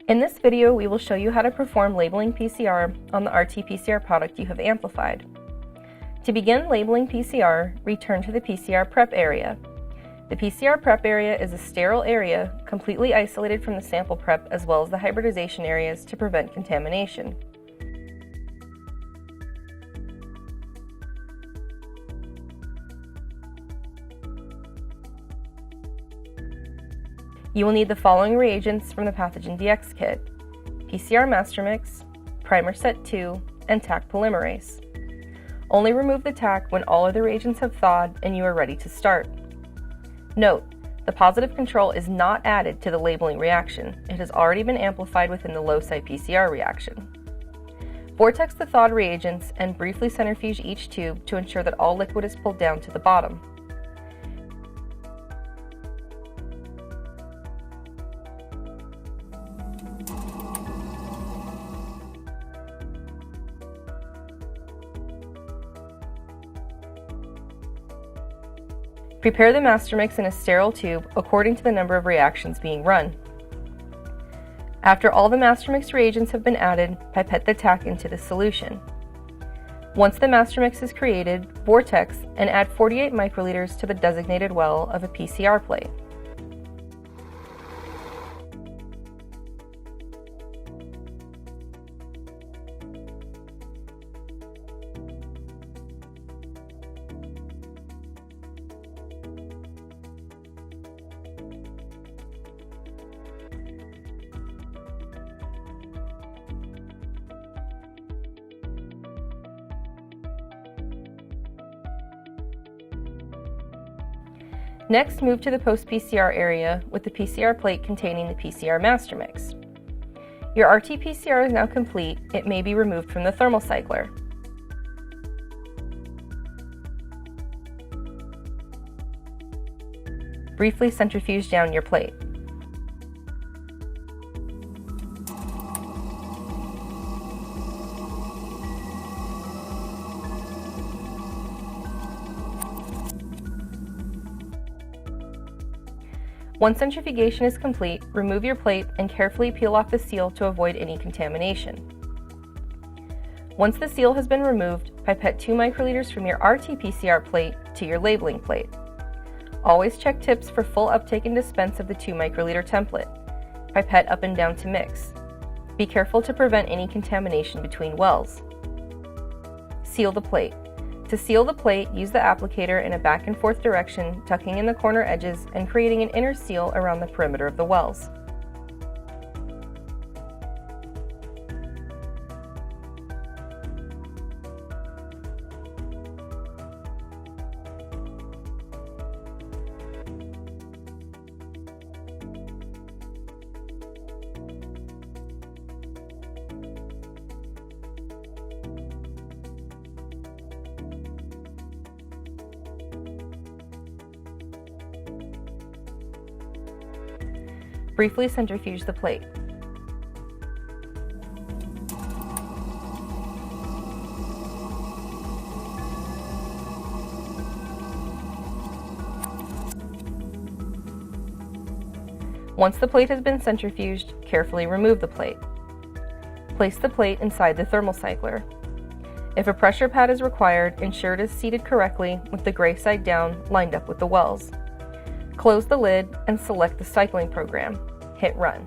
In this video, we will show you how to perform labeling PCR on the RT PCR product you have amplified. To begin labeling PCR, return to the Pcr Prep area. The Pcr Prep area is a sterile area completely isolated from the sample prep as well as the hybridization areas to prevent contamination. You will need the following reagents from the PathogenDx kit: PCR master mix, primer set 2, and Taq polymerase. Only remove the Taq when all other reagents have thawed and you are ready to start. Note, the positive control is not added to the labeling reaction. It has already been amplified within the low-site PCR reaction. Vortex the thawed reagents and briefly centrifuge each tube to ensure that all liquid is pulled down to the bottom. Prepare the master mix in a sterile tube according to the number of reactions being run. After all the master mix reagents have been added, pipette the Taq into the solution. Once the master mix is created, vortex and add 48 microliters to the designated well of a PCR plate. Next, move to the post-PCR area with the PCR plate containing the PCR master mix. Your RT PCR is now complete. It may be removed from the thermal cycler. Briefly centrifuge down your plate. Once centrifugation is complete, remove your plate and carefully peel off the seal to avoid any contamination. Once the seal has been removed, pipette 2 microliters from your RT PCR plate to your labeling plate. Always check tips for full uptake and dispense of the 2 microliter template. Pipette up and down to mix. Be careful to prevent any contamination between wells. Seal the plate. To seal the plate, use the applicator in a back and forth direction, tucking in the corner edges and creating an inner seal around the perimeter of the wells. Briefly centrifuge the plate. Once the plate has been centrifuged, carefully remove the plate. Place the plate inside the thermal cycler. If a pressure pad is required, ensure it is seated correctly with the gray side down, lined up with the wells. Close the lid and select the cycling program. Hit run.